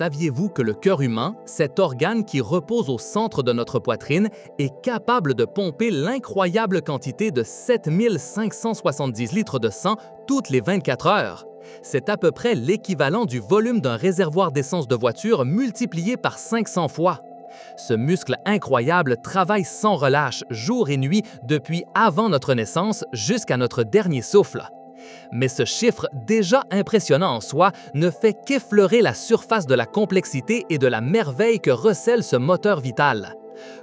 Saviez-vous que le cœur humain, cet organe qui repose au centre de notre poitrine, est capable de pomper l'incroyable quantité de 7570 litres de sang toutes les 24 heures? C'est à peu près l'équivalent du volume d'un réservoir d'essence de voiture multiplié par 500 fois. Ce muscle incroyable travaille sans relâche, jour et nuit, depuis avant notre naissance jusqu'à notre dernier souffle. Mais ce chiffre, déjà impressionnant en soi, ne fait qu'effleurer la surface de la complexité et de la merveille que recèle ce moteur vital.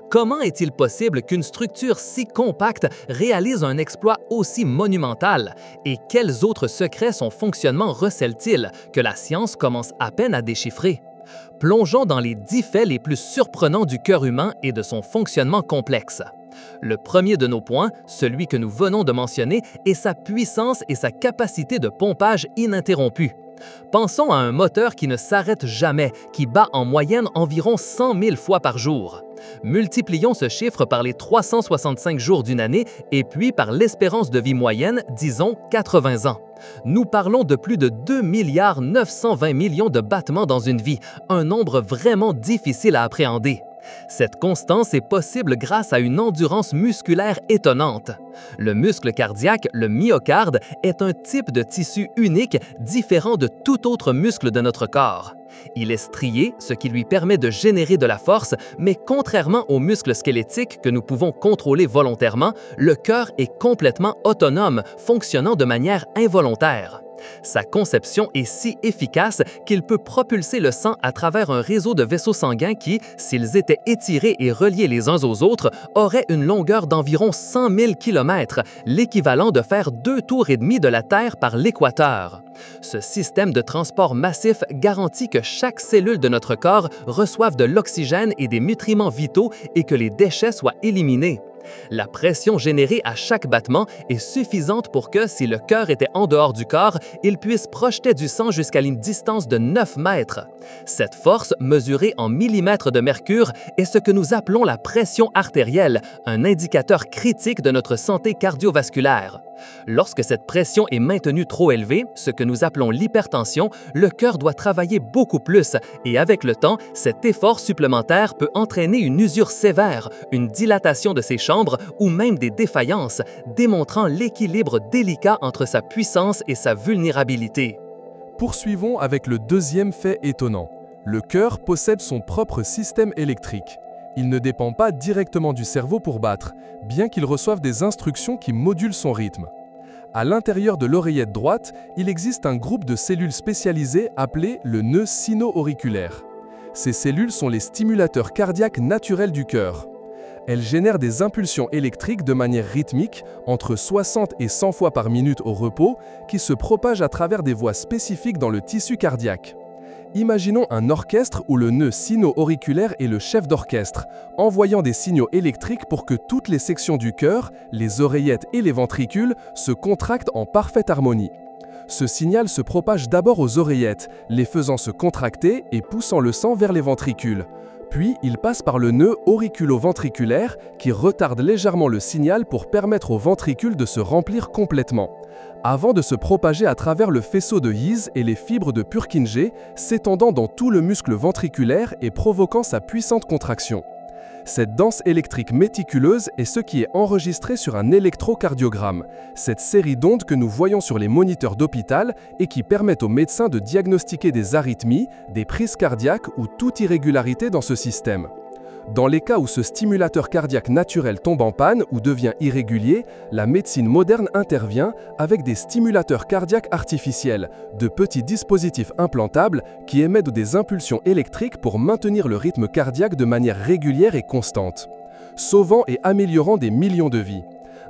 Comment est-il possible qu'une structure si compacte réalise un exploit aussi monumental? Et quels autres secrets son fonctionnement recèle-t-il que la science commence à peine à déchiffrer? Plongeons dans les 10 faits les plus surprenants du cœur humain et de son fonctionnement complexe. Le premier de nos points, celui que nous venons de mentionner, est sa puissance et sa capacité de pompage ininterrompue. Pensons à un moteur qui ne s'arrête jamais, qui bat en moyenne environ 100 000 fois par jour. Multiplions ce chiffre par les 365 jours d'une année et puis par l'espérance de vie moyenne, disons 80 ans. Nous parlons de plus de 2 920 millions de battements dans une vie, un nombre vraiment difficile à appréhender. Cette constance est possible grâce à une endurance musculaire étonnante. Le muscle cardiaque, le myocarde, est un type de tissu unique différent de tout autre muscle de notre corps. Il est strié, ce qui lui permet de générer de la force, mais contrairement aux muscles squelettiques que nous pouvons contrôler volontairement, le cœur est complètement autonome, fonctionnant de manière involontaire. Sa conception est si efficace qu'il peut propulser le sang à travers un réseau de vaisseaux sanguins qui, s'ils étaient étirés et reliés les uns aux autres, auraient une longueur d'environ 100 000 km, l'équivalent de faire 2 tours et demi de la Terre par l'équateur. Ce système de transport massif garantit que chaque cellule de notre corps reçoive de l'oxygène et des nutriments vitaux et que les déchets soient éliminés. La pression générée à chaque battement est suffisante pour que, si le cœur était en dehors du corps, il puisse projeter du sang jusqu'à une distance de 9 mètres. Cette force, mesurée en millimètres de mercure, est ce que nous appelons la pression artérielle, un indicateur critique de notre santé cardiovasculaire. Lorsque cette pression est maintenue trop élevée, ce que nous appelons l'hypertension, le cœur doit travailler beaucoup plus et avec le temps, cet effort supplémentaire peut entraîner une usure sévère, une dilatation de ses chambres ou même des défaillances, démontrant l'équilibre délicat entre sa puissance et sa vulnérabilité. Poursuivons avec le deuxième fait étonnant. Le cœur possède son propre système électrique. Il ne dépend pas directement du cerveau pour battre, bien qu'il reçoive des instructions qui modulent son rythme. À l'intérieur de l'oreillette droite, il existe un groupe de cellules spécialisées appelé le nœud sino-auriculaire. Ces cellules sont les stimulateurs cardiaques naturels du cœur. Elles génèrent des impulsions électriques de manière rythmique, entre 60 et 100 fois par minute au repos, qui se propagent à travers des voies spécifiques dans le tissu cardiaque. Imaginons un orchestre où le nœud sino-auriculaire est le chef d'orchestre, envoyant des signaux électriques pour que toutes les sections du cœur, les oreillettes et les ventricules, se contractent en parfaite harmonie. Ce signal se propage d'abord aux oreillettes, les faisant se contracter et poussant le sang vers les ventricules. Puis, il passe par le nœud auriculo-ventriculaire qui retarde légèrement le signal pour permettre aux ventricules de se remplir complètement, avant de se propager à travers le faisceau de His et les fibres de Purkinje, s'étendant dans tout le muscle ventriculaire et provoquant sa puissante contraction. Cette danse électrique méticuleuse est ce qui est enregistré sur un électrocardiogramme, cette série d'ondes que nous voyons sur les moniteurs d'hôpital et qui permettent aux médecins de diagnostiquer des arythmies, des prises cardiaques ou toute irrégularité dans ce système. Dans les cas où ce stimulateur cardiaque naturel tombe en panne ou devient irrégulier, la médecine moderne intervient avec des stimulateurs cardiaques artificiels, de petits dispositifs implantables qui émettent des impulsions électriques pour maintenir le rythme cardiaque de manière régulière et constante, sauvant et améliorant des millions de vies.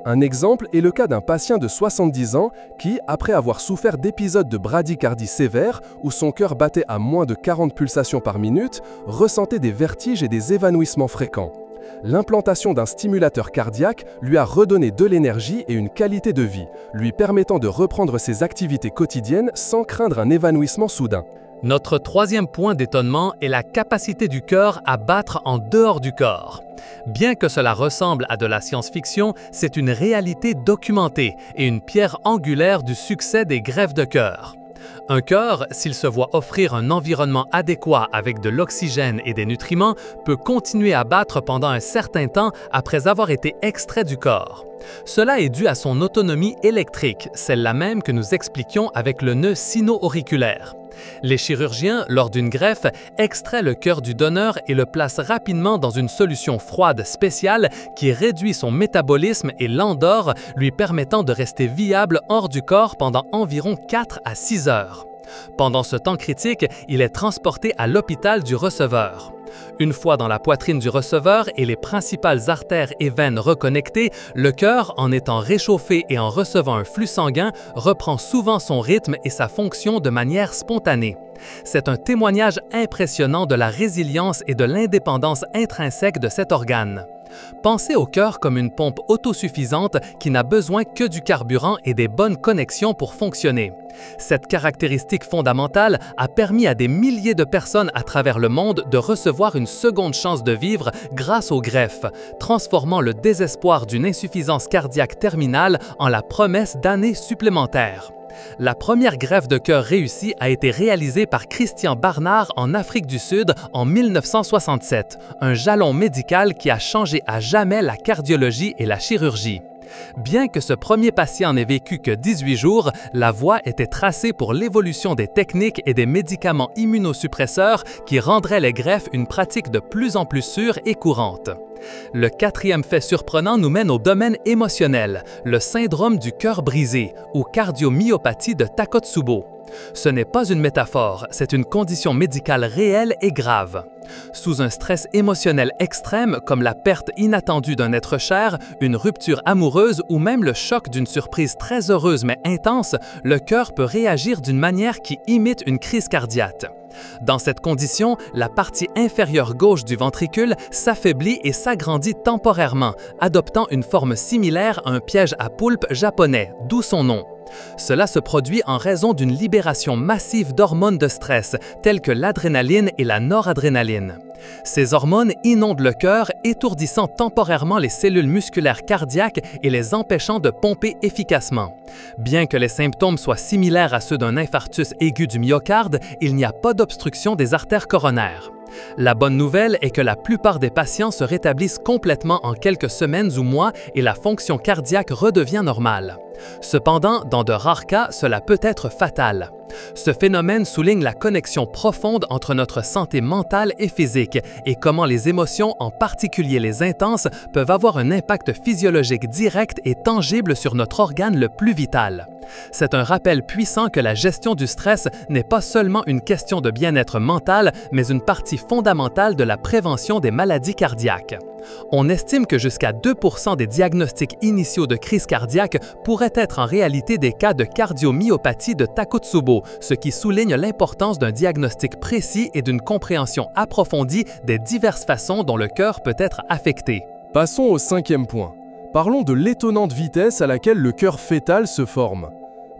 Un exemple est le cas d'un patient de 70 ans qui, après avoir souffert d'épisodes de bradycardie sévère où son cœur battait à moins de 40 pulsations par minute, ressentait des vertiges et des évanouissements fréquents. L'implantation d'un stimulateur cardiaque lui a redonné de l'énergie et une qualité de vie, lui permettant de reprendre ses activités quotidiennes sans craindre un évanouissement soudain. Notre troisième point d'étonnement est la capacité du cœur à battre en dehors du corps. Bien que cela ressemble à de la science-fiction, c'est une réalité documentée et une pierre angulaire du succès des greffes de cœur. Un cœur, s'il se voit offrir un environnement adéquat avec de l'oxygène et des nutriments, peut continuer à battre pendant un certain temps après avoir été extrait du corps. Cela est dû à son autonomie électrique, celle-là même que nous expliquions avec le nœud sino-auriculaire. Les chirurgiens, lors d'une greffe, extraient le cœur du donneur et le placent rapidement dans une solution froide spéciale qui réduit son métabolisme et l'endort, lui permettant de rester viable hors du corps pendant environ 4 à 6 heures. Pendant ce temps critique, il est transporté à l'hôpital du receveur. Une fois dans la poitrine du receveur et les principales artères et veines reconnectées, le cœur, en étant réchauffé et en recevant un flux sanguin, reprend souvent son rythme et sa fonction de manière spontanée. C'est un témoignage impressionnant de la résilience et de l'indépendance intrinsèque de cet organe. Pensez au cœur comme une pompe autosuffisante qui n'a besoin que du carburant et des bonnes connexions pour fonctionner. Cette caractéristique fondamentale a permis à des milliers de personnes à travers le monde de recevoir une seconde chance de vivre grâce aux greffes, transformant le désespoir d'une insuffisance cardiaque terminale en la promesse d'années supplémentaires. La première greffe de cœur réussie a été réalisée par Christian Barnard en Afrique du Sud en 1967, un jalon médical qui a changé à jamais la cardiologie et la chirurgie. Bien que ce premier patient n'ait vécu que 18 jours, la voie était tracée pour l'évolution des techniques et des médicaments immunosuppresseurs qui rendraient les greffes une pratique de plus en plus sûre et courante. Le quatrième fait surprenant nous mène au domaine émotionnel, le syndrome du cœur brisé ou cardiomyopathie de Takotsubo. Ce n'est pas une métaphore, c'est une condition médicale réelle et grave. Sous un stress émotionnel extrême comme la perte inattendue d'un être cher, une rupture amoureuse ou même le choc d'une surprise très heureuse mais intense, le cœur peut réagir d'une manière qui imite une crise cardiaque. Dans cette condition, la partie inférieure gauche du ventricule s'affaiblit et s'agrandit temporairement, adoptant une forme similaire à un piège à poulpe japonais, d'où son nom. Cela se produit en raison d'une libération massive d'hormones de stress, telles que l'adrénaline et la noradrénaline. Ces hormones inondent le cœur, étourdissant temporairement les cellules musculaires cardiaques et les empêchant de pomper efficacement. Bien que les symptômes soient similaires à ceux d'un infarctus aigu du myocarde, il n'y a pas d'obstruction des artères coronaires. La bonne nouvelle est que la plupart des patients se rétablissent complètement en quelques semaines ou mois et la fonction cardiaque redevient normale. Cependant, dans de rares cas, cela peut être fatal. Ce phénomène souligne la connexion profonde entre notre santé mentale et physique et comment les émotions, en particulier les intenses, peuvent avoir un impact physiologique direct et tangible sur notre organe le plus vital. C'est un rappel puissant que la gestion du stress n'est pas seulement une question de bien-être mental, mais une partie fondamentale de la prévention des maladies cardiaques. On estime que jusqu'à 2% des diagnostics initiaux de crise cardiaque pourraient être en réalité des cas de cardiomyopathie de Takotsubo, ce qui souligne l'importance d'un diagnostic précis et d'une compréhension approfondie des diverses façons dont le cœur peut être affecté. Passons au cinquième point. Parlons de l'étonnante vitesse à laquelle le cœur fœtal se forme.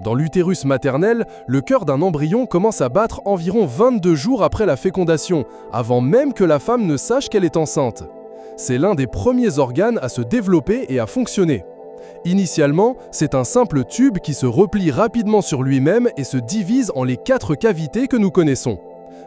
Dans l'utérus maternel, le cœur d'un embryon commence à battre environ 22 jours après la fécondation, avant même que la femme ne sache qu'elle est enceinte. C'est l'un des premiers organes à se développer et à fonctionner. Initialement, c'est un simple tube qui se replie rapidement sur lui-même et se divise en les 4 cavités que nous connaissons.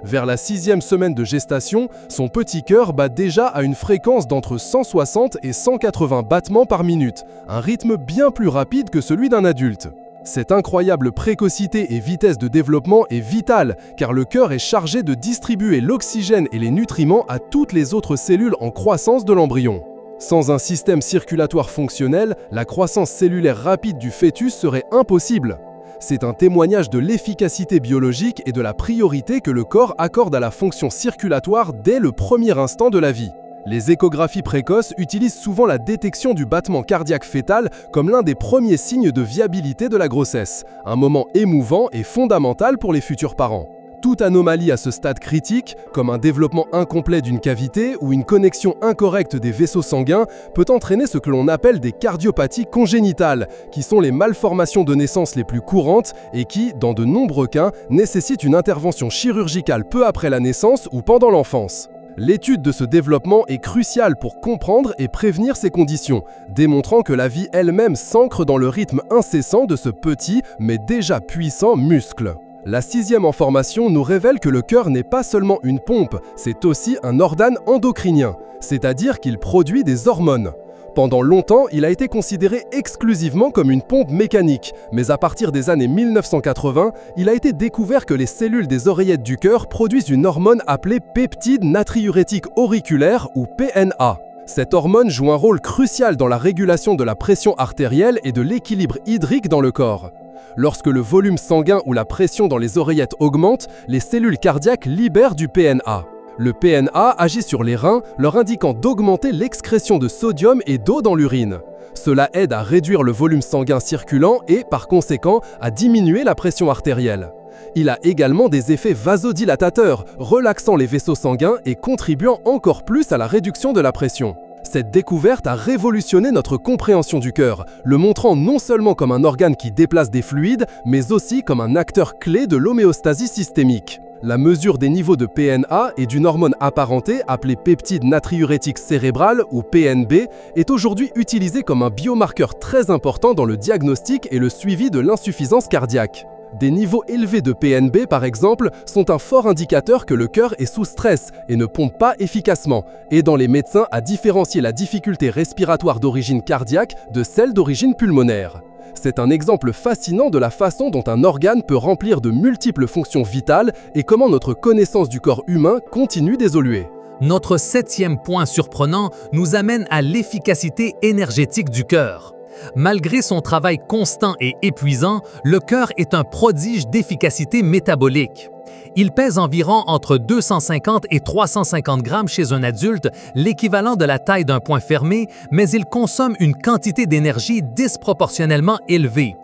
Vers la 6e semaine de gestation, son petit cœur bat déjà à une fréquence d'entre 160 et 180 battements par minute, un rythme bien plus rapide que celui d'un adulte. Cette incroyable précocité et vitesse de développement est vitale, car le cœur est chargé de distribuer l'oxygène et les nutriments à toutes les autres cellules en croissance de l'embryon. Sans un système circulatoire fonctionnel, la croissance cellulaire rapide du fœtus serait impossible. C'est un témoignage de l'efficacité biologique et de la priorité que le corps accorde à la fonction circulatoire dès le premier instant de la vie. Les échographies précoces utilisent souvent la détection du battement cardiaque fœtal comme l'un des premiers signes de viabilité de la grossesse, un moment émouvant et fondamental pour les futurs parents. Toute anomalie à ce stade critique, comme un développement incomplet d'une cavité ou une connexion incorrecte des vaisseaux sanguins, peut entraîner ce que l'on appelle des cardiopathies congénitales, qui sont les malformations de naissance les plus courantes et qui, dans de nombreux cas, nécessitent une intervention chirurgicale peu après la naissance ou pendant l'enfance. L'étude de ce développement est cruciale pour comprendre et prévenir ces conditions, démontrant que la vie elle-même s'ancre dans le rythme incessant de ce petit mais déjà puissant muscle. La sixième information nous révèle que le cœur n'est pas seulement une pompe, c'est aussi un organe endocrinien, c'est-à-dire qu'il produit des hormones. Pendant longtemps, il a été considéré exclusivement comme une pompe mécanique, mais à partir des années 1980, il a été découvert que les cellules des oreillettes du cœur produisent une hormone appelée peptide natriurétique auriculaire ou PNA. Cette hormone joue un rôle crucial dans la régulation de la pression artérielle et de l'équilibre hydrique dans le corps. Lorsque le volume sanguin ou la pression dans les oreillettes augmente, les cellules cardiaques libèrent du PNA. Le PNA agit sur les reins, leur indiquant d'augmenter l'excrétion de sodium et d'eau dans l'urine. Cela aide à réduire le volume sanguin circulant et, par conséquent, à diminuer la pression artérielle. Il a également des effets vasodilatateurs, relaxant les vaisseaux sanguins et contribuant encore plus à la réduction de la pression. Cette découverte a révolutionné notre compréhension du cœur, le montrant non seulement comme un organe qui déplace des fluides, mais aussi comme un acteur clé de l'homéostasie systémique. La mesure des niveaux de PNA et d'une hormone apparentée appelée peptide natriurétique cérébrale ou PNB est aujourd'hui utilisée comme un biomarqueur très important dans le diagnostic et le suivi de l'insuffisance cardiaque. Des niveaux élevés de PNB, par exemple, sont un fort indicateur que le cœur est sous stress et ne pompe pas efficacement, aidant les médecins à différencier la difficulté respiratoire d'origine cardiaque de celle d'origine pulmonaire. C'est un exemple fascinant de la façon dont un organe peut remplir de multiples fonctions vitales et comment notre connaissance du corps humain continue d'évoluer. Notre septième point surprenant nous amène à l'efficacité énergétique du cœur. Malgré son travail constant et épuisant, le cœur est un prodige d'efficacité métabolique. Il pèse environ entre 250 et 350 grammes chez un adulte, l'équivalent de la taille d'un poing fermé, mais il consomme une quantité d'énergie disproportionnellement élevée.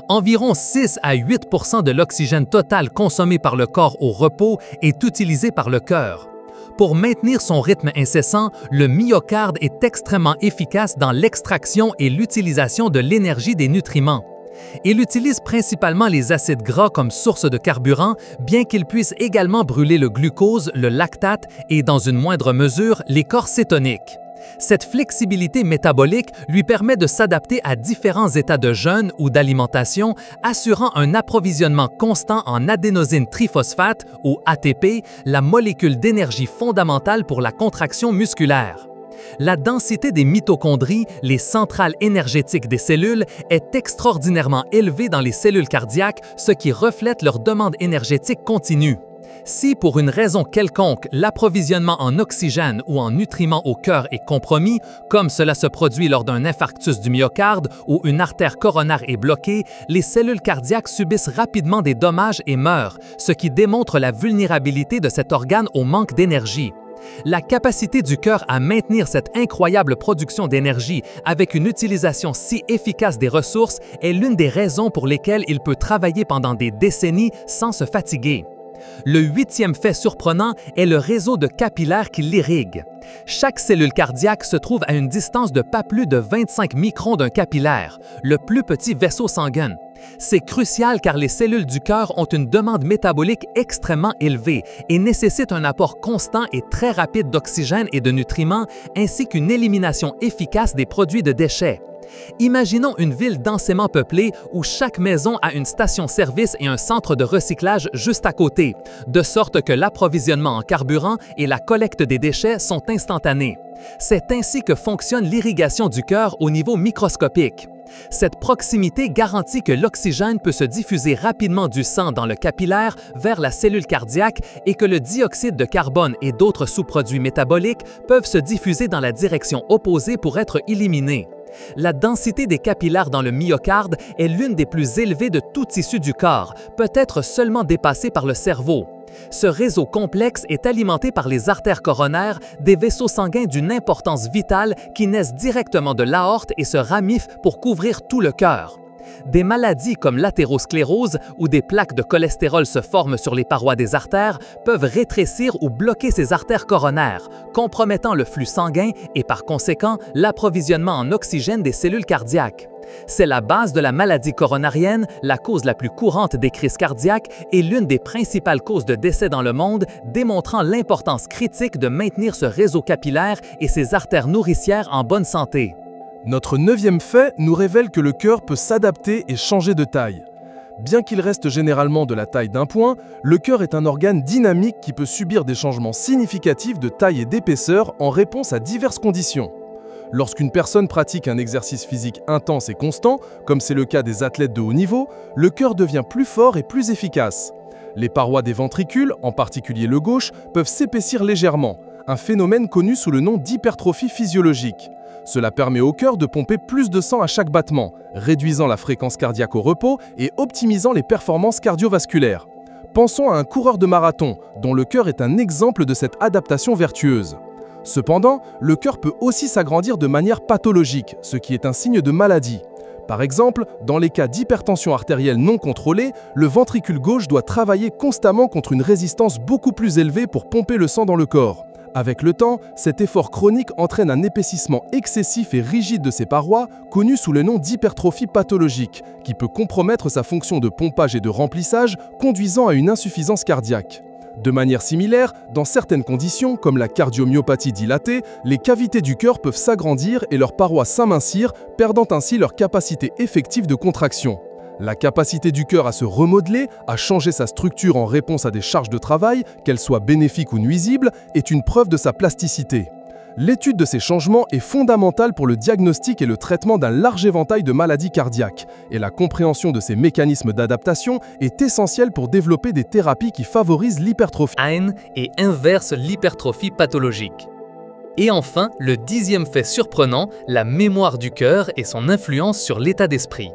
Environ 6 à 8 % de l'oxygène total consommé par le corps au repos est utilisé par le cœur. Pour maintenir son rythme incessant, le myocarde est extrêmement efficace dans l'extraction et l'utilisation de l'énergie des nutriments. Il utilise principalement les acides gras comme source de carburant, bien qu'il puisse également brûler le glucose, le lactate et, dans une moindre mesure, les corps cétoniques. Cette flexibilité métabolique lui permet de s'adapter à différents états de jeûne ou d'alimentation, assurant un approvisionnement constant en adénosine triphosphate ou ATP, la molécule d'énergie fondamentale pour la contraction musculaire. La densité des mitochondries, les centrales énergétiques des cellules, est extraordinairement élevée dans les cellules cardiaques, ce qui reflète leur demande énergétique continue. Si, pour une raison quelconque, l'approvisionnement en oxygène ou en nutriments au cœur est compromis, comme cela se produit lors d'un infarctus du myocarde ou une artère coronaire est bloquée, les cellules cardiaques subissent rapidement des dommages et meurent, ce qui démontre la vulnérabilité de cet organe au manque d'énergie. La capacité du cœur à maintenir cette incroyable production d'énergie avec une utilisation si efficace des ressources est l'une des raisons pour lesquelles il peut travailler pendant des décennies sans se fatiguer. Le huitième fait surprenant est le réseau de capillaires qui l'irrigue. Chaque cellule cardiaque se trouve à une distance de pas plus de 25 microns d'un capillaire, le plus petit vaisseau sanguin. C'est crucial car les cellules du cœur ont une demande métabolique extrêmement élevée et nécessitent un apport constant et très rapide d'oxygène et de nutriments, ainsi qu'une élimination efficace des produits de déchets. Imaginons une ville densément peuplée où chaque maison a une station-service et un centre de recyclage juste à côté, de sorte que l'approvisionnement en carburant et la collecte des déchets sont instantanés. C'est ainsi que fonctionne l'irrigation du cœur au niveau microscopique. Cette proximité garantit que l'oxygène peut se diffuser rapidement du sang dans le capillaire vers la cellule cardiaque et que le dioxyde de carbone et d'autres sous-produits métaboliques peuvent se diffuser dans la direction opposée pour être éliminés. La densité des capillaires dans le myocarde est l'une des plus élevées de tout tissu du corps, peut-être seulement dépassée par le cerveau. Ce réseau complexe est alimenté par les artères coronaires, des vaisseaux sanguins d'une importance vitale qui naissent directement de l'aorte et se ramifient pour couvrir tout le cœur. Des maladies comme l'athérosclérose ou des plaques de cholestérol se forment sur les parois des artères peuvent rétrécir ou bloquer ces artères coronaires, compromettant le flux sanguin et par conséquent l'approvisionnement en oxygène des cellules cardiaques. C'est la base de la maladie coronarienne, la cause la plus courante des crises cardiaques et l'une des principales causes de décès dans le monde, démontrant l'importance critique de maintenir ce réseau capillaire et ses artères nourricières en bonne santé. Notre neuvième fait nous révèle que le cœur peut s'adapter et changer de taille. Bien qu'il reste généralement de la taille d'un point, le cœur est un organe dynamique qui peut subir des changements significatifs de taille et d'épaisseur en réponse à diverses conditions. Lorsqu'une personne pratique un exercice physique intense et constant, comme c'est le cas des athlètes de haut niveau, le cœur devient plus fort et plus efficace. Les parois des ventricules, en particulier le gauche, peuvent s'épaissir légèrement, un phénomène connu sous le nom d'hypertrophie physiologique. Cela permet au cœur de pomper plus de sang à chaque battement, réduisant la fréquence cardiaque au repos et optimisant les performances cardiovasculaires. Pensons à un coureur de marathon, dont le cœur est un exemple de cette adaptation vertueuse. Cependant, le cœur peut aussi s'agrandir de manière pathologique, ce qui est un signe de maladie. Par exemple, dans les cas d'hypertension artérielle non contrôlée, le ventricule gauche doit travailler constamment contre une résistance beaucoup plus élevée pour pomper le sang dans le corps. Avec le temps, cet effort chronique entraîne un épaississement excessif et rigide de ses parois, connu sous le nom d'hypertrophie pathologique, qui peut compromettre sa fonction de pompage et de remplissage, conduisant à une insuffisance cardiaque. De manière similaire, dans certaines conditions, comme la cardiomyopathie dilatée, les cavités du cœur peuvent s'agrandir et leurs parois s'amincir, perdant ainsi leur capacité effective de contraction. La capacité du cœur à se remodeler, à changer sa structure en réponse à des charges de travail, qu'elles soient bénéfiques ou nuisibles, est une preuve de sa plasticité. L'étude de ces changements est fondamentale pour le diagnostic et le traitement d'un large éventail de maladies cardiaques, et la compréhension de ces mécanismes d'adaptation est essentielle pour développer des thérapies qui favorisent l'hypertrophie et inverse l'hypertrophie pathologique. Et enfin, le 10e fait surprenant, la mémoire du cœur et son influence sur l'état d'esprit.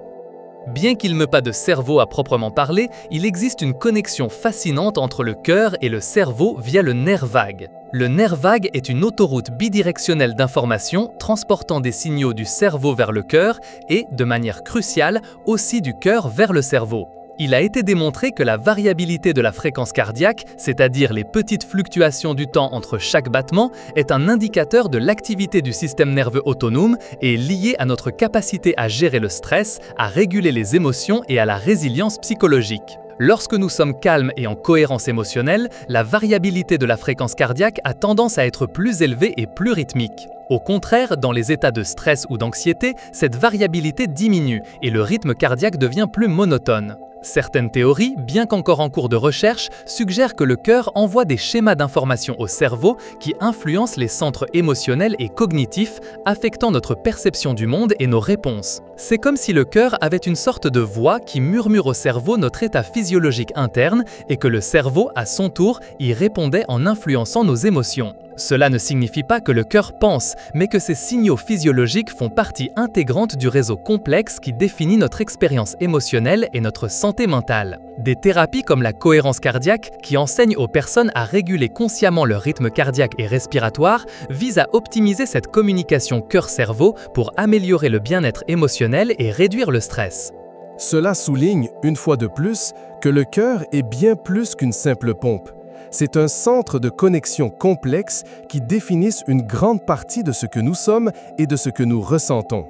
Bien qu'il n'ait pas de cerveau à proprement parler, il existe une connexion fascinante entre le cœur et le cerveau via le nerf vague. Le nerf vague est une autoroute bidirectionnelle d'information transportant des signaux du cerveau vers le cœur et, de manière cruciale, aussi du cœur vers le cerveau. Il a été démontré que la variabilité de la fréquence cardiaque, c'est-à-dire les petites fluctuations du temps entre chaque battement, est un indicateur de l'activité du système nerveux autonome et est lié à notre capacité à gérer le stress, à réguler les émotions et à la résilience psychologique. Lorsque nous sommes calmes et en cohérence émotionnelle, la variabilité de la fréquence cardiaque a tendance à être plus élevée et plus rythmique. Au contraire, dans les états de stress ou d'anxiété, cette variabilité diminue et le rythme cardiaque devient plus monotone. Certaines théories, bien qu'encore en cours de recherche, suggèrent que le cœur envoie des schémas d'information au cerveau qui influencent les centres émotionnels et cognitifs, affectant notre perception du monde et nos réponses. C'est comme si le cœur avait une sorte de voix qui murmure au cerveau notre état physiologique interne et que le cerveau, à son tour, y répondait en influençant nos émotions. Cela ne signifie pas que le cœur pense, mais que ces signaux physiologiques font partie intégrante du réseau complexe qui définit notre expérience émotionnelle et notre santé mentale. Des thérapies comme la cohérence cardiaque, qui enseignent aux personnes à réguler consciemment leur rythme cardiaque et respiratoire, visent à optimiser cette communication cœur-cerveau pour améliorer le bien-être émotionnel et réduire le stress. Cela souligne, une fois de plus, que le cœur est bien plus qu'une simple pompe. C'est un centre de connexion complexe qui définisse une grande partie de ce que nous sommes et de ce que nous ressentons.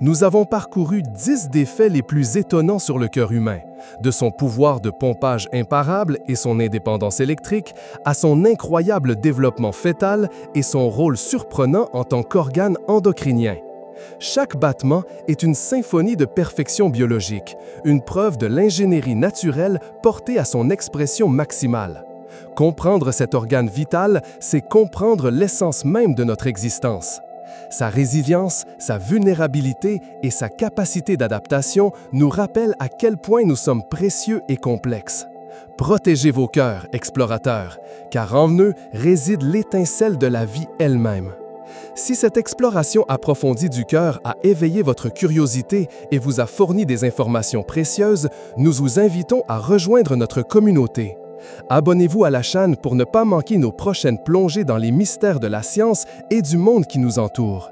Nous avons parcouru 10 des faits les plus étonnants sur le cœur humain, de son pouvoir de pompage imparable et son indépendance électrique, à son incroyable développement fœtal et son rôle surprenant en tant qu'organe endocrinien. Chaque battement est une symphonie de perfection biologique, une preuve de l'ingénierie naturelle portée à son expression maximale. Comprendre cet organe vital, c'est comprendre l'essence même de notre existence. Sa résilience, sa vulnérabilité et sa capacité d'adaptation nous rappellent à quel point nous sommes précieux et complexes. Protégez vos cœurs, explorateurs, car en eux réside l'étincelle de la vie elle-même. Si cette exploration approfondie du cœur a éveillé votre curiosité et vous a fourni des informations précieuses, nous vous invitons à rejoindre notre communauté. Abonnez-vous à la chaîne pour ne pas manquer nos prochaines plongées dans les mystères de la science et du monde qui nous entoure.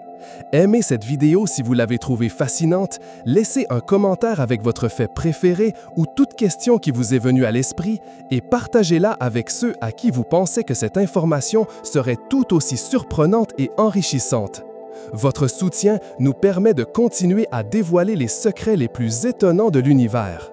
Aimez cette vidéo si vous l'avez trouvée fascinante, laissez un commentaire avec votre fait préféré ou toute question qui vous est venue à l'esprit et partagez-la avec ceux à qui vous pensez que cette information serait tout aussi surprenante et enrichissante. Votre soutien nous permet de continuer à dévoiler les secrets les plus étonnants de l'univers.